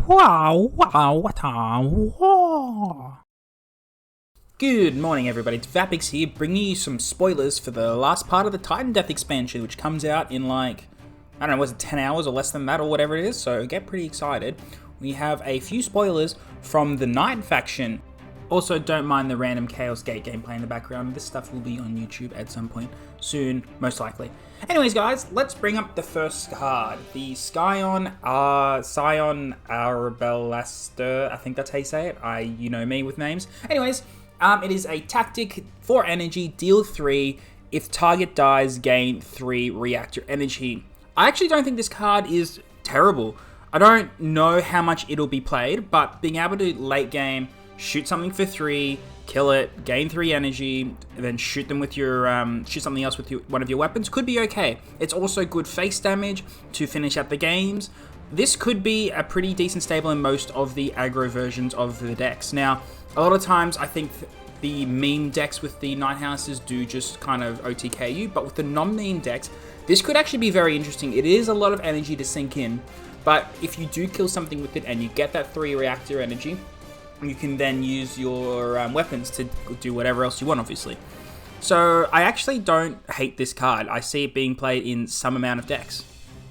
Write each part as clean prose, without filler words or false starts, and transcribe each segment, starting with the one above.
Good morning, everybody. It's Vapix here, bringing you some spoilers for the last part of the Titan Death expansion, which comes out in like, I don't know, was it 10 hours or less than that or whatever it is, so get pretty excited. We have a few spoilers from the Knight faction. Also, don't mind the random Chaos Gate gameplay in the background. This stuff will be on YouTube at some point soon, most likely. Anyways, guys, let's bring up the first card. The Scion Arabelaster. I think that's how you say it. You know me with names. Anyways, it is a tactic, 4 energy, deal 3. If target dies, gain 3 reactor energy. I actually don't think this card is terrible. I don't know how much it'll be played, but being able to late game shoot something for 3, kill it, gain 3 energy, and then shoot them with your shoot something else with one of your weapons could be okay. It's also good face damage to finish out the games. This could be a pretty decent stable in most of the aggro versions of the decks. Now, a lot of times I think the meme decks with the Night Houses do just kind of OTK you, but with the non-meme decks, this could actually be very interesting. It is a lot of energy to sink in, but if you do kill something with it and you get that 3 reactor energy, you can then use your weapons to do whatever else you want, obviously. So I actually don't hate this card. I see it being played in some amount of decks.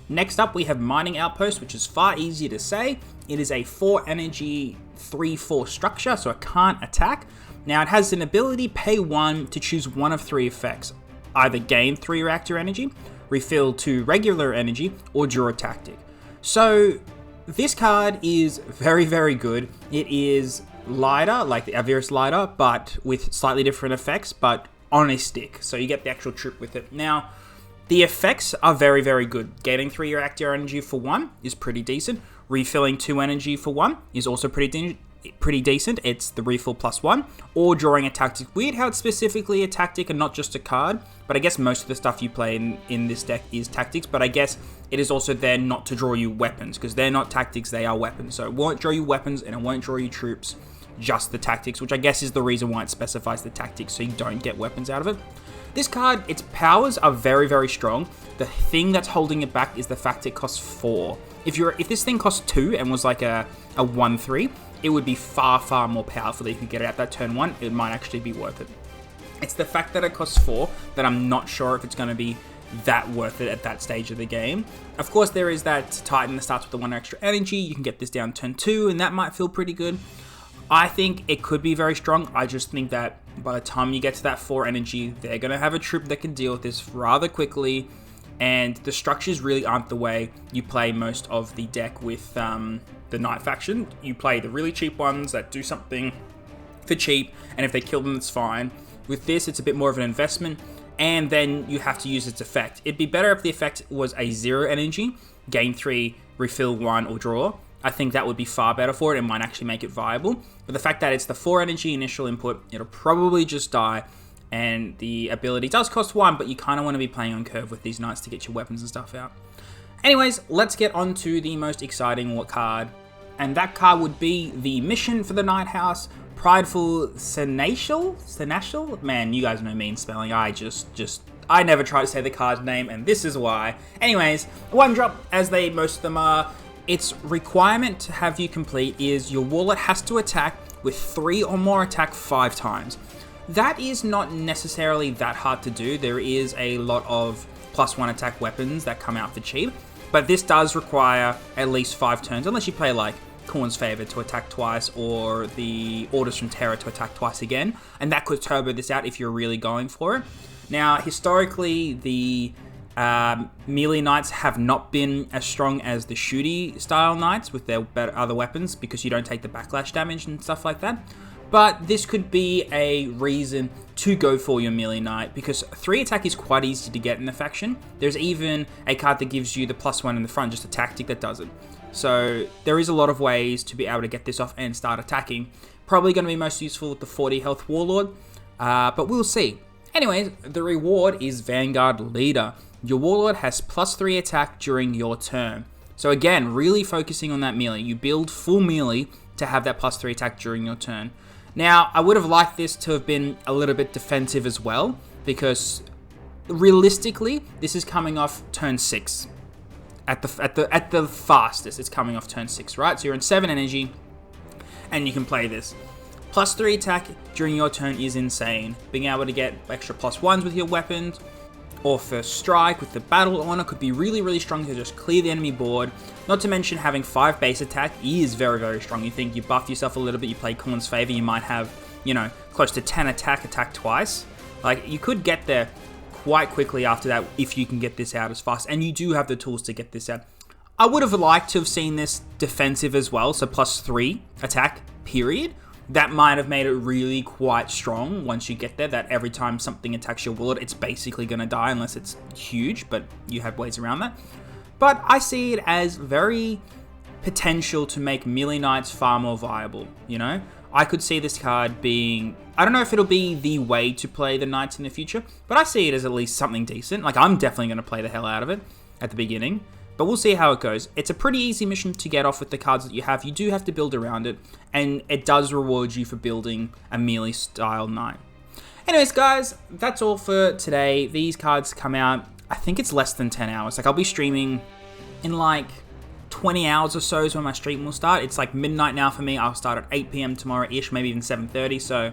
Next up, we have Mining Outpost, which is far easier to say. It is a 4 energy, 3/4 structure, so it can't attack. Now it has an ability, pay 1 to choose one of 3 effects. Either gain 3 reactor energy, refill 2 regular energy, or draw a tactic. So this card is very, very good. It is lighter, like the Avirus lighter, but with slightly different effects, but on a stick. So you get the actual troop with it. Now, the effects are very, very good. Gaining 3 reactor energy for 1 is pretty decent. Refilling 2 energy for 1 is also pretty decent. It's the refill +1. Or drawing a tactic. Weird how it's specifically a tactic and not just a card, but I guess most of the stuff you play in this deck is tactics, but I guess it is also there not to draw you weapons, because they're not tactics, they are weapons. So it won't draw you weapons and it won't draw you troops, just the tactics, which I guess is the reason why it specifies the tactics, so you don't get weapons out of it. This card, its powers are very, very strong. The thing that's holding it back is the fact it costs 4. If this thing cost 2 and was like a 1/3, it would be far, far more powerful. If you could get it out that turn 1, it might actually be worth it. It's the fact that it costs 4 that I'm not sure if it's going to be that worth it at that stage of the game. Of course, there is that Titan that starts with the 1 extra energy. You can get this down turn 2, and that might feel pretty good. I think it could be very strong. I just think that by the time you get to that 4 energy, they're going to have a troop that can deal with this rather quickly, and the structures really aren't the way you play most of the deck with the Knight faction. You play the really cheap ones that do something for cheap, and if they kill them, it's fine. With this, it's a bit more of an investment, and then you have to use its effect. It'd be better if the effect was a 0 energy, gain 3, refill 1, or draw. I think that would be far better for it and might actually make it viable. But the fact that it's the 4 energy initial input, it'll probably just die, and the ability does cost 1, but you kind of want to be playing on curve with these knights to get your weapons and stuff out. Anyways, let's get on to the most exciting card, and that card would be the mission for the Night House, Prideful Senator? Man, you guys know me in spelling. I never try to say the card's name, and this is why. Anyways, 1 drop, as most of them are. Its requirement to have you complete is your Warlord has to attack with 3 or more attack 5 times. That is not necessarily that hard to do. There is a lot of +1 attack weapons that come out for cheap, but this does require at least 5 turns, unless you play like Khorne's Favor to attack twice, or the Orders from Terror to attack twice again, and that could turbo this out if you're really going for it. Now, historically, the melee knights have not been as strong as the shooty style knights with their other weapons, because you don't take the backlash damage and stuff like that. But this could be a reason to go for your melee knight, because 3 attack is quite easy to get in the faction. There's even a card that gives you the +1 in the front, just a tactic that does it. So there is a lot of ways to be able to get this off and start attacking. Probably going to be most useful with the 40 health Warlord, but we'll see. Anyways, the reward is Vanguard Leader. Your Warlord has +3 attack during your turn. So again, really focusing on that melee. You build full melee to have that +3 attack during your turn. Now, I would have liked this to have been a little bit defensive as well, because realistically, this is coming off turn 6. at the fastest. It's coming off turn 6, right? So you're in 7 energy, and you can play this. +3 attack during your turn is insane. Being able to get extra +1s with your weapons, or first strike with the battle honor could be really, really strong to just clear the enemy board. Not to mention having 5 base attack is very, very strong. You think you buff yourself a little bit, you play Khorne's favor, you might have, you know, close to 10 attack twice. Like, you could get there quite quickly after that if you can get this out as fast, and you do have the tools to get this out. I would have liked to have seen this defensive as well, so +3 attack, period. That might have made it really quite strong once you get there, that every time something attacks your Warlord, it's basically going to die unless it's huge, but you have ways around that. But I see it as very potential to make melee knights far more viable, you know? I could see this card being... I don't know if it'll be the way to play the knights in the future, but I see it as at least something decent. Like, I'm definitely going to play the hell out of it at the beginning. But we'll see how it goes. It's a pretty easy mission to get off with the cards that you have. You do have to build around it, and it does reward you for building a melee-style knight. Anyways, guys, that's all for today. These cards come out, I think it's less than 10 hours. Like, I'll be streaming in, like, 20 hours or so is when my stream will start. It's, like, midnight now for me. I'll start at 8 p.m. tomorrow-ish, maybe even 7:30, so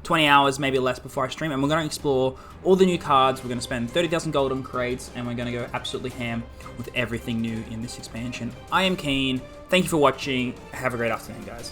20 hours, maybe less before I stream, and we're going to explore all the new cards. We're going to spend 30,000 gold on crates, and we're going to go absolutely ham with everything new in this expansion. I am Keen. Thank you for watching. Have a great afternoon, guys.